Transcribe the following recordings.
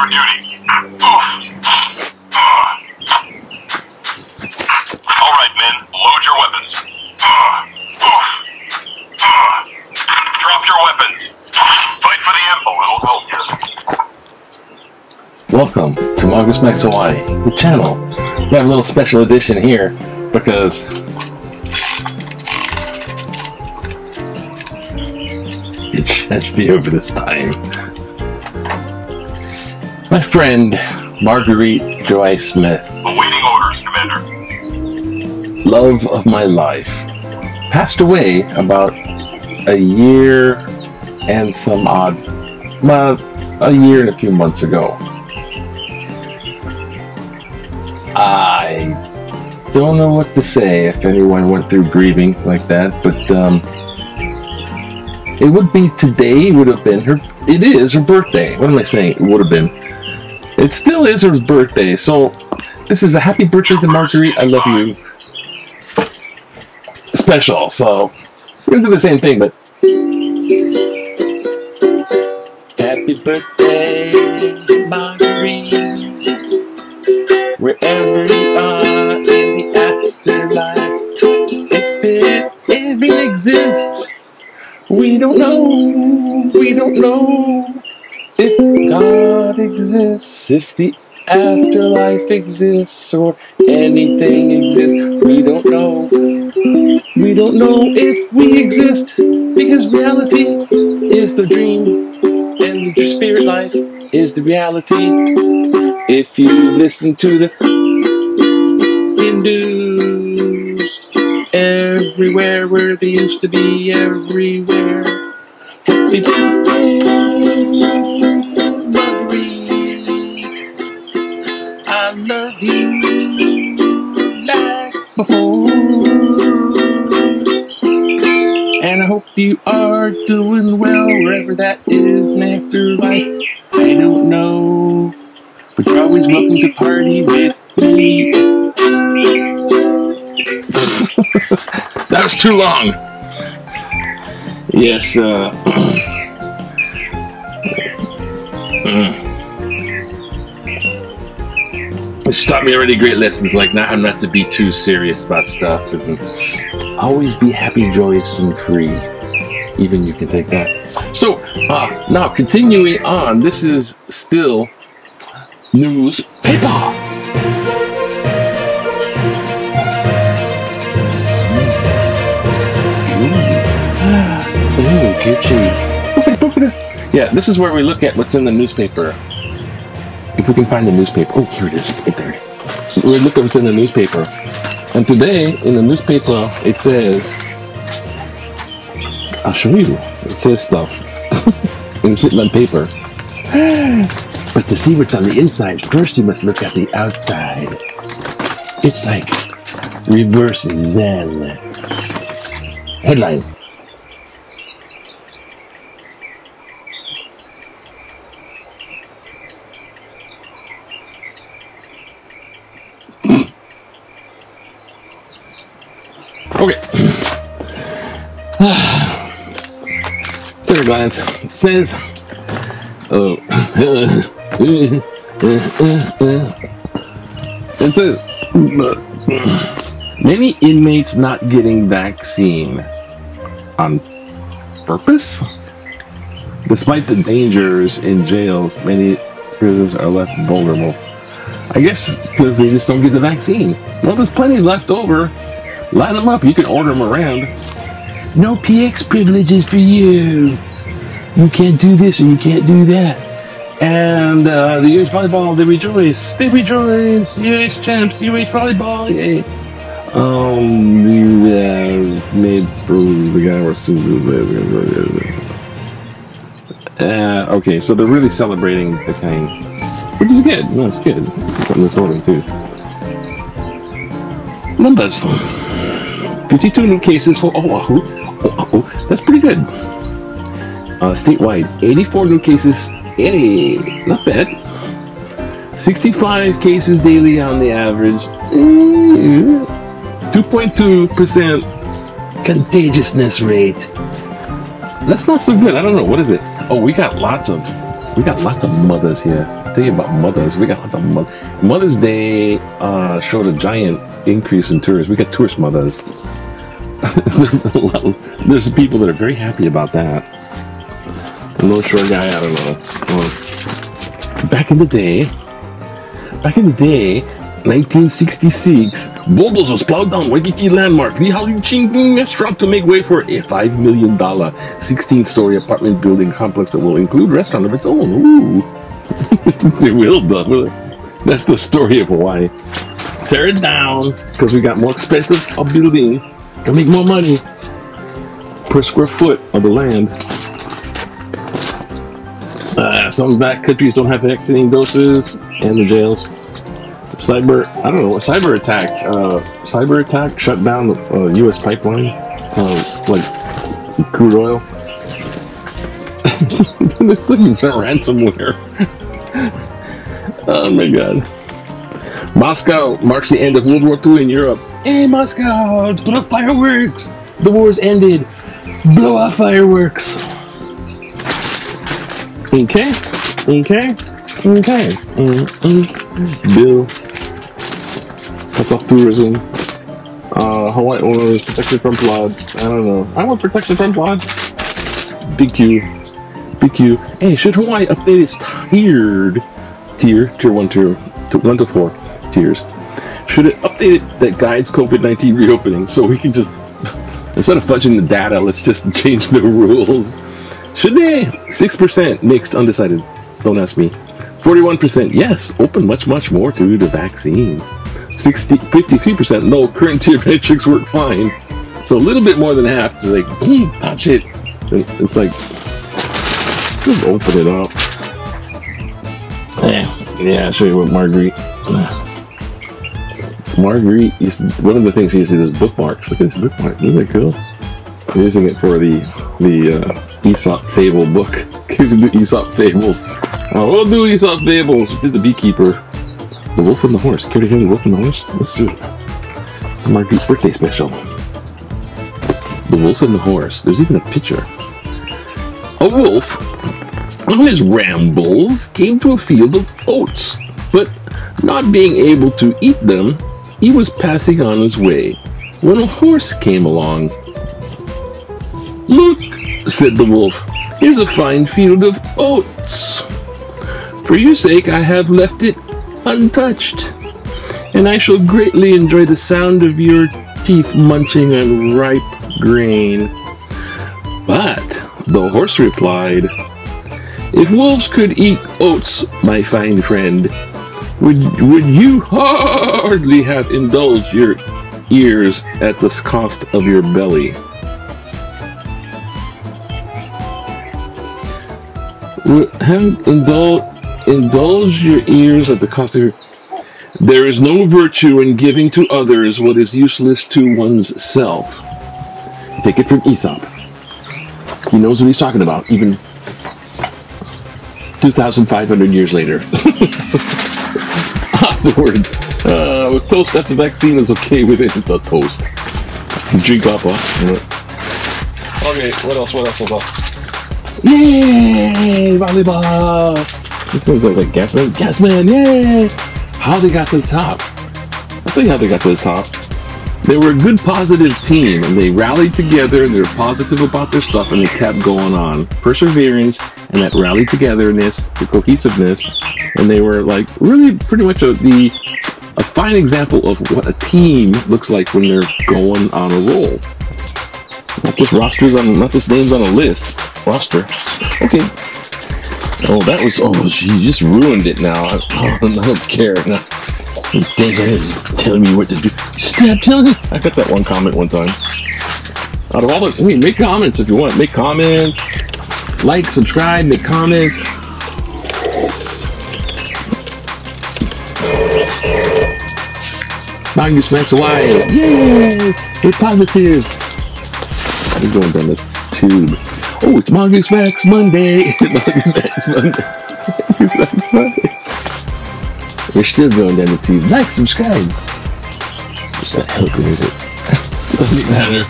for duty. All right, men, load your weapons. Drop your weapons. Fight for the info, it'll help you. Welcome to Marguerite Smacks Hawaii, the channel. We have a little special edition here because it can't be over this time. My friend Marguerite Joy Smith, Awaiting orders, Commander. love of my life, passed away about a year and some odd, well, a year and a few months ago. I don't know what to say if anyone went through grieving like that, but it would be today, would have been her, it is her birthday. What am I saying? It would have been. It still is her birthday, so this is a happy birthday to Marguerite, I love you special. So we're gonna do the same thing, but happy birthday, Marguerite, wherever you are in the afterlife. If it even exists, we don't know if God exists, if the afterlife exists, or anything exists. We don't know if we exist, because reality is the dream and the spirit life is the reality. If you listen to the Hindus, everywhere where they used to be, everywhere. Happy birthday, Marguerite. I love you like before, and I hope you are doing well wherever that is in afterlife. I don't know, but you're always welcome to party with me. That was too long. Yes, She taught me already great lessons, like how not to be too serious about stuff, and always be happy, joyous, and free. Even you can take that. So, now continuing on, this is still news Pepah. Ooh, Gucci. Yeah, this is where we look at what's in the newspaper. If we can find the newspaper. Oh, here it is, right there. We look at what's in the newspaper. And today, in the newspaper, it says, I'll show you. It says stuff. And it's written on paper. But to see what's on the inside, first you must look at the outside. It's like reverse Zen. Headline. Okay. Third glance. It says, it says, many inmates not getting vaccine on purpose? Despite the dangers in jails, many prisoners are left vulnerable. I guess because they just don't get the vaccine. Well, there's plenty left over. Line them up. You can order them around. No PX privileges for you. You can't do this or you can't do that. And the UH volleyball, they rejoice. They rejoice. UH champs, UH volleyball. Yay. Made bruises. The guy was okay, so they're really celebrating the kind, which is good. No, it's good. It's something that's ordered too. Numbers. 52 new cases for Oahu. That's pretty good. Statewide, 84 new cases. Hey, not bad. 65 cases daily on the average. 2.2% contagiousness rate. That's not so good. I don't know. What is it? Oh, we got lots of mothers here. I'll tell you about mothers. We got lots of Mother's Day showed a giant increase in tourists. We got tourist mothers. There's people that are very happy about that. The North Shore guy, I don't know. Back in the day, 1966, Bobos was plowed down Waikiki landmark, the Haluching restaurant to make way for a $5 million 16-story apartment building complex that will include a restaurant of its own. Ooh. They will, though. That's the story of Hawaii. Tear it down, because we got more expensive a building. Can make more money per square foot of the land. Some back countries don't have vaccine doses, and the jails. Cyber attack shut down the U.S. pipeline, like crude oil. It's like ransomware. Oh my god. Moscow marks the end of World War II in Europe. Hey Moscow, let's put up fireworks. The war's ended. Blow out fireworks. Okay. Bill. That's off tourism. Hawaii owners protected from flood. I don't know. I want protection from flood. BQ. Hey, should Hawaii update its tier 1 to 4 tiers? Should it update it that guides COVID-19 reopening so we can just, instead of fudging the data, let's just change the rules? Should they? 6% mixed, undecided. Don't ask me. 41% yes, open much more to the vaccines. 53% no, current tier metrics work fine. So a little bit more than half to like, boom, touch it. And it's like, just open it up. Yeah, I'll show you what Marguerite. Marguerite one of the things she used to do is bookmarks. Look at this bookmark. Isn't that cool? I'm using it for the Aesop Fable book. Gives you the Aesop Fables. We'll do Aesop Fables. We did the Beekeeper. The Wolf and the Horse. Care to hear the Wolf and the Horse? Let's do it. It's Marguerite's birthday special. The Wolf and the Horse. There's even a picture. A wolf, on his rambles, came to a field of oats, but not being able to eat them, he was passing on his way when a horse came along. "Look," said the wolf, "here's a fine field of oats. For your sake I have left it untouched, and I shall greatly enjoy the sound of your teeth munching on ripe grain." But the horse replied, "If wolves could eat oats, my fine friend, would you hardly have indulged your ears at the cost of your belly?" Indulge your ears at the cost of your... There is no virtue in giving to others what is useless to one's self. Take it from Aesop. He knows what he's talking about, even 2,500 years later. Afterwards, with toast after vaccine is okay with it. The toast. Drink up, huh? Okay, what else? Yay! Volleyball! This sounds like Gasman, yay! How they got to the top? I'll tell you how they got to the top. They were a good, positive team, and they rallied together, and they were positive about their stuff, and they kept going on. Perseverance, and that rallied togetherness, the cohesiveness, and they were like really pretty much a fine example of what a team looks like when they're going on a roll. Not just not just names on a list. Roster. Okay. Oh, that was, you just ruined it now. I don't care. Now, telling me what to do. Stop telling me. I got that one comment one time. Out of all those, make comments if you want. Make comments. Like, subscribe, make comments. Magnus Max Hawaii. Yay! We're positive. I'm going down the tube. Oh, it's Magnus Max Monday. Magnus Max Monday. Magnus Max Monday. We're still going down the tube. Like, subscribe. It's not helping, is it? Doesn't matter.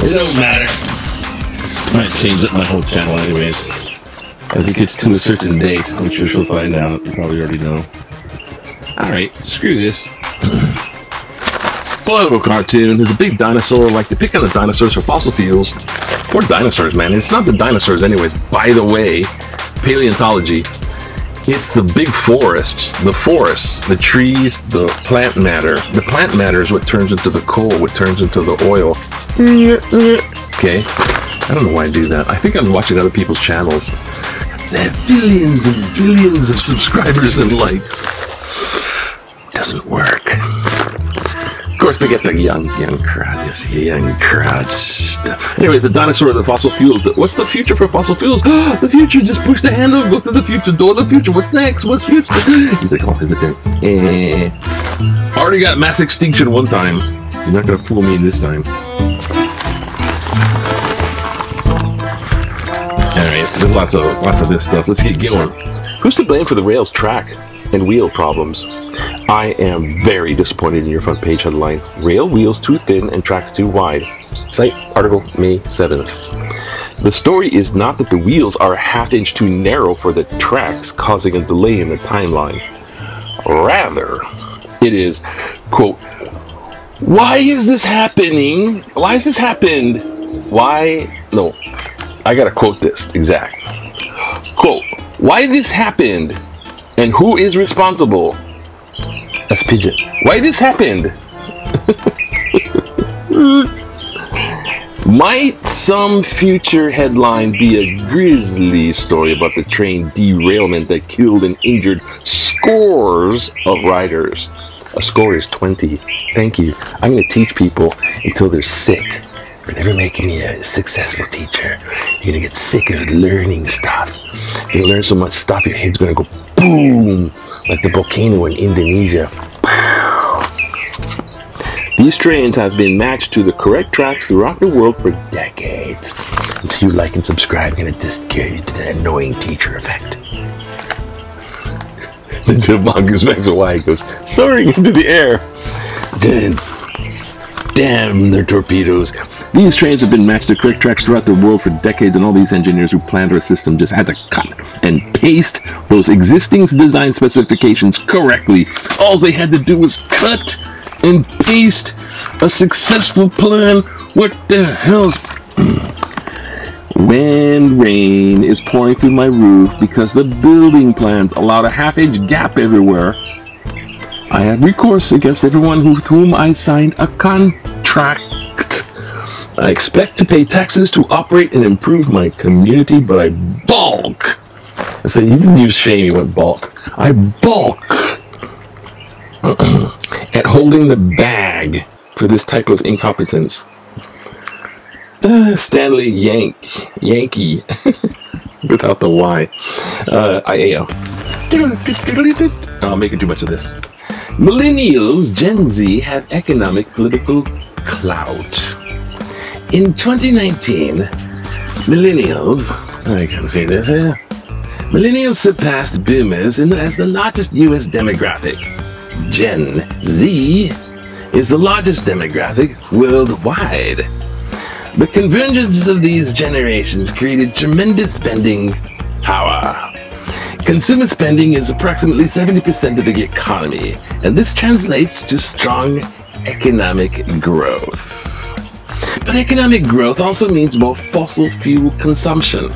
It don't matter. I might change up my whole channel anyways. As it gets to a certain date, I'm sure she'll find out. You probably already know. Alright, screw this. Political cartoon. There's a big dinosaur, like they pick on the dinosaurs for fossil fuels. Poor dinosaurs, man. It's not the dinosaurs anyways. By the way, paleontology, it's the big forests, the trees, the plant matter. The plant matter is what turns into the coal, what turns into the oil. Okay? I don't know why I do that. I think I'm watching other people's channels. They have billions and billions of subscribers and likes. Doesn't work. Of course, they get the young crowd. This young crowd stuff. Anyways, the dinosaur and the fossil fuels. What's the future for fossil fuels? The future. Just push the handle, go to the future, door the future. What's next? What's future? He's like, oh, is it there? Already got mass extinction one time. You're not gonna fool me this time. Alright, there's lots of this stuff. Let's get going. Who's to blame for the rail's track and wheel problems? I am very disappointed in your front page headline. Rail wheels too thin and tracks too wide. Cite article May 7th. The story is not that the wheels are a half-inch too narrow for the tracks, causing a delay in the timeline. Rather, it is, quote, why is this happening? Why has this happened? Why? No, I gotta quote this exact. Quote, why this happened and who is responsible? That's pigeon. Why this happened? Might some future headline be a grisly story about the train derailment that killed and injured scores of riders? A score is 20. Thank you. I'm going to teach people until they're sick. You're never making me a successful teacher. You're going to get sick of learning stuff. You'll learn so much stuff, your head's going to go boom, like the volcano in Indonesia. These trains have been matched to the correct tracks throughout the world for decades. Until you like and subscribe, I'm going to discard you to the annoying teacher effect. Until Mongoose Max Hawaii goes soaring into the air. Damn their torpedoes. These trains have been matched to correct tracks throughout the world for decades, and all these engineers who planned our system just had to cut and paste those existing design specifications correctly. All they had to do was cut and paste a successful plan. What the hell's... When rain is pouring through my roof because the building plans allowed a half-inch gap everywhere, I have recourse against everyone with whom I signed a contract. I expect to pay taxes to operate and improve my community, but I balk. I said, he didn't use shame, he went balk. I balk at holding the bag for this type of incompetence. Stanley Yankee, without the Y. I'm making too much of this. Millennials, Gen Z, have economic political clout. In 2019, millennials, I can say this here, millennials surpassed boomers as the largest US demographic. Gen Z is the largest demographic worldwide. The convergence of these generations created tremendous spending power. Consumer spending is approximately 70% of the economy, and this translates to strong economic growth. But economic growth also means more fossil fuel consumption.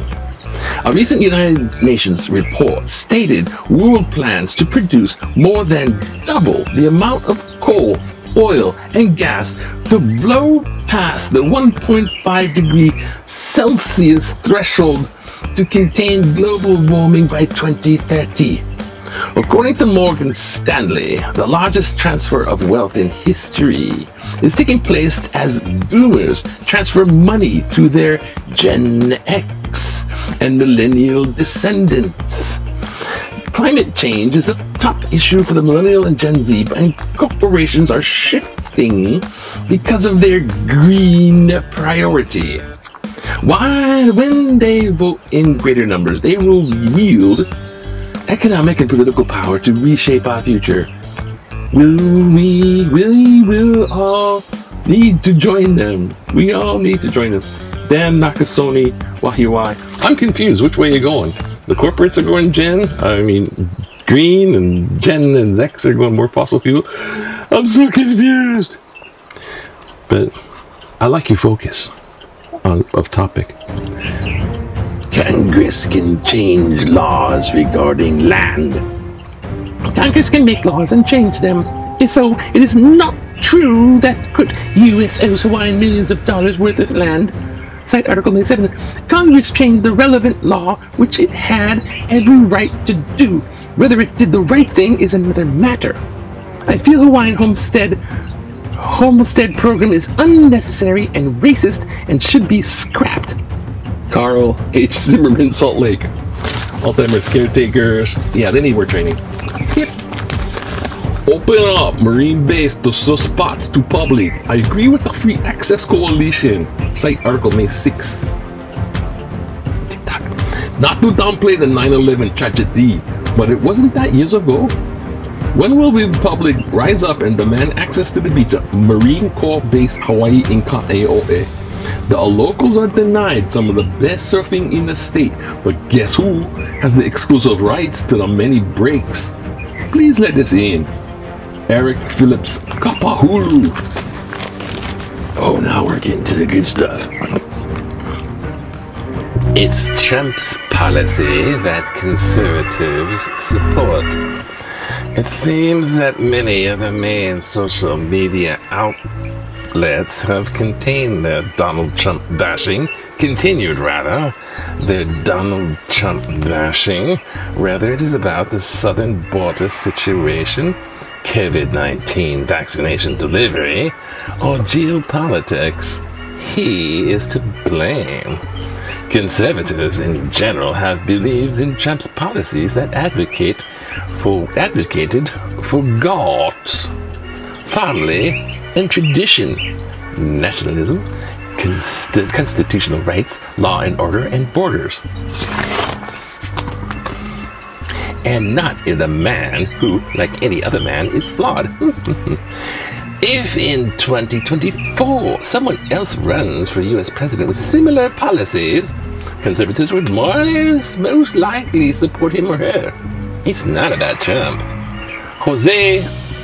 A recent United Nations report stated world plans to produce more than double the amount of coal, oil, and gas to blow past the 1.5 degree Celsius threshold to contain global warming by 2030. According to Morgan Stanley, the largest transfer of wealth in history is taking place as boomers transfer money to their Gen X and millennial descendants. Climate change is the top issue for the millennial and Gen Z, and corporations are shifting because of their green priority. When they vote in greater numbers, they will yield economic and political power to reshape our future. We'll all need to join them. We all need to join them. Dan Nakasone Wahiwai. I'm confused. Which way are you going? The corporates are going green, and Gen and X are going more fossil fuel. I'm so confused. But I like your focus of topic. Congress can change laws regarding land. Congress can make laws and change them. So it is not true that U.S. owes Hawaiian millions of dollars worth of land. Cite Article 97. Congress changed the relevant law, which it had every right to do. Whether it did the right thing is another matter. I feel Hawaiian homestead program is unnecessary and racist and should be scrapped. Carl H. Zimmerman, Salt Lake. Alzheimer's caretakers. Yeah, they need more training. Skip. Open up marine base to spots to public. I agree with the Free Access Coalition. Cite Article May 6. TikTok. Not to downplay the 9/11 tragedy, but it wasn't that years ago. When will the public rise up and demand access to the beach at Marine Corps Base Hawaii in Kaneohe? The locals are denied some of the best surfing in the state, but guess who has the exclusive rights to the many breaks? Please let this in. Eric Phillips, Kapahulu. Oh, now we're getting to the good stuff. It's Trump's policy that conservatives support. It seems that many of the main social media outlets have continued their Donald Trump bashing, whether it is about the southern border situation, COVID-19 vaccination delivery, or geopolitics. He is to blame. Conservatives in general have believed in Trump's policies that advocated for God, family, and tradition, nationalism, constitutional rights, law and order, and borders. And not in the man who, like any other man, is flawed. If in 2024 someone else runs for U.S. president with similar policies, conservatives would most likely support him or her. It's not about Trump. Jose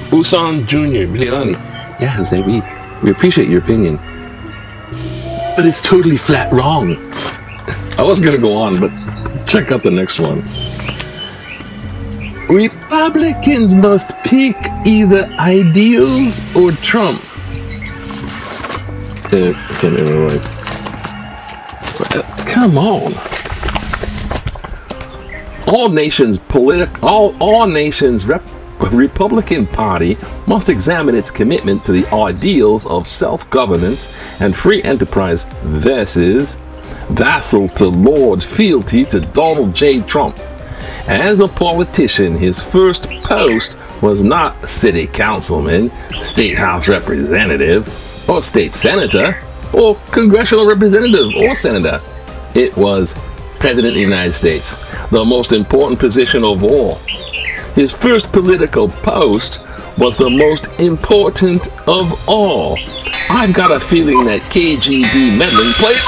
Uson Jr. Leone. Yeah, Jose, we appreciate your opinion. But it's totally flat wrong. I was going to go on, but check out the next one. Republicans must pick either ideals or Trump. Come on. All nations Republican Party must examine its commitment to the ideals of self-governance and free enterprise versus vassal to Lord fealty to Donald J. Trump. As a politician, his first post was not city councilman, state house representative, or state senator, or congressional representative or senator. It was President of the United States, the most important position of all. His first political post was the most important of all. I've got a feeling that KGB meddling played...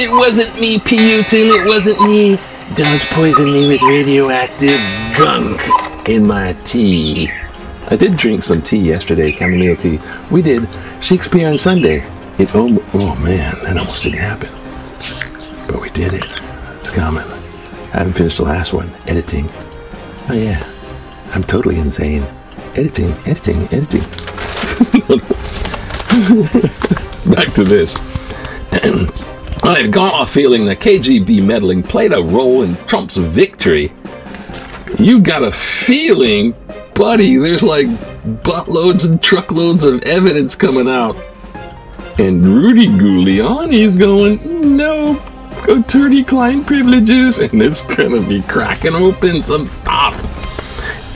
It wasn't me, Putin, it wasn't me. Don't poison me with radioactive gunk in my tea. I did drink some tea yesterday, chamomile tea. We did Shakespeare on Sunday. Oh man, that almost didn't happen. But we did it. It's coming. I haven't finished the last one. Editing. Oh yeah. I'm totally insane. Editing. Back to this. I've got a feeling that KGB meddling played a role in Trump's victory. You got a feeling, buddy, there's like buttloads and truckloads of evidence coming out. And Rudy Giuliani's going, no, attorney-client privileges, and it's going to be cracking open some stuff.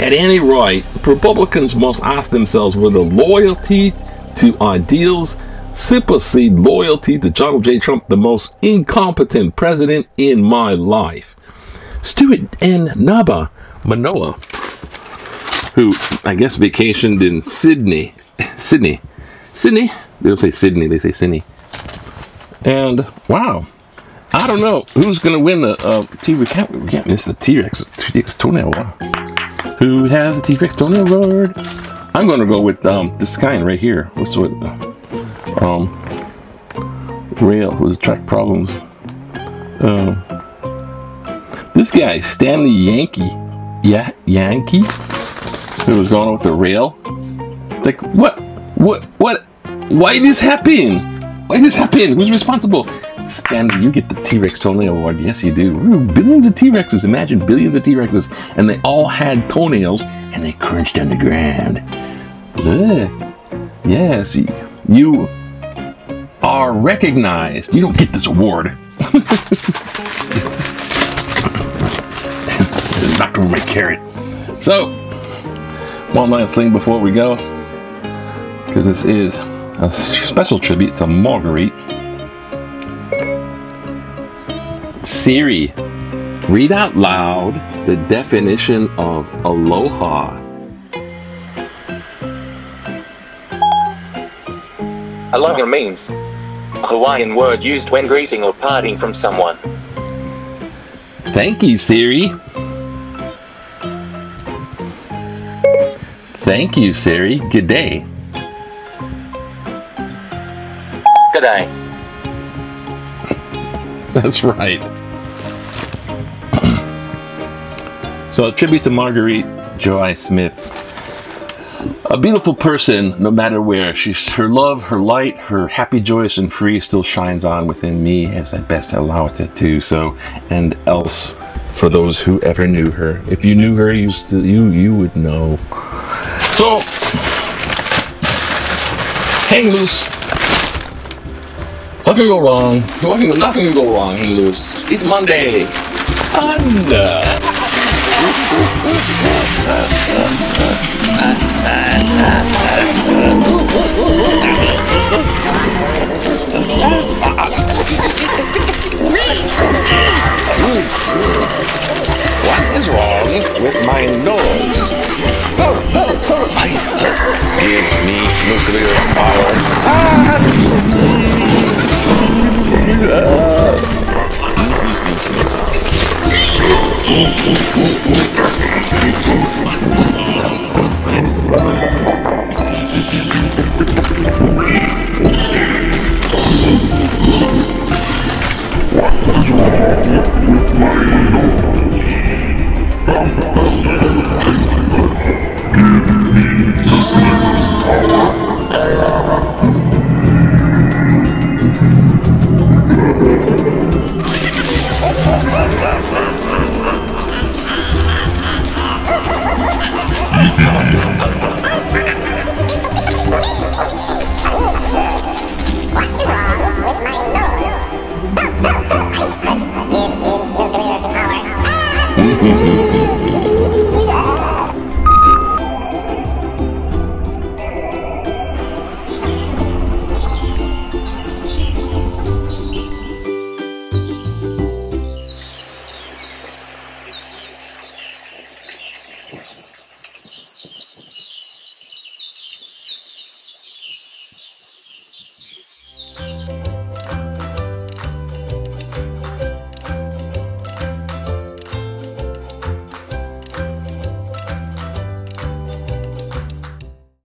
At any rate, Republicans must ask themselves whether loyalty to ideals supersede loyalty to Donald J. Trump, the most incompetent president in my life. Stuart N. Naba Manoa, who I guess vacationed in Sydney. They don't say Sydney, they say Sydney. And wow, I don't know who's gonna win the T-Rex. We can't miss the T-Rex toenail war. Who has the T-Rex toenail award? I'm gonna go with this kind right here. What's what? Rail with track problems. This guy, Stanley Yankee. Yeah, Yankee. Who was going with the rail? It's like what? Why this happen? Why this happen? Who's responsible? Stanley, you get the T-Rex toenail award. Yes, you do. Ooh, billions of T-Rexes. Imagine billions of T-Rexes, and they all had toenails, and they crunched on the ground. Look. Yes, you are recognized. You don't get this award. Knocked over my carrot. So, one last thing before we go, because this is a special tribute to Marguerite. Siri, read out loud the definition of aloha. Aloha means a Hawaiian word used when greeting or parting from someone. Thank you, Siri. Thank you, Siri. Good day. Good day. That's right. So, a tribute to Marguerite Joy Smith. A beautiful person, no matter where. Her love, her light, her happy, joyous, and free still shines on within me as I best allow it to. So, and else, for those who ever knew her. If you knew her, you would know. So, hang loose. Nothing go wrong. Nothing can go wrong. Hang loose. It's Monday. What is wrong with my nose? Give me nuclear power. Give me nuclear power.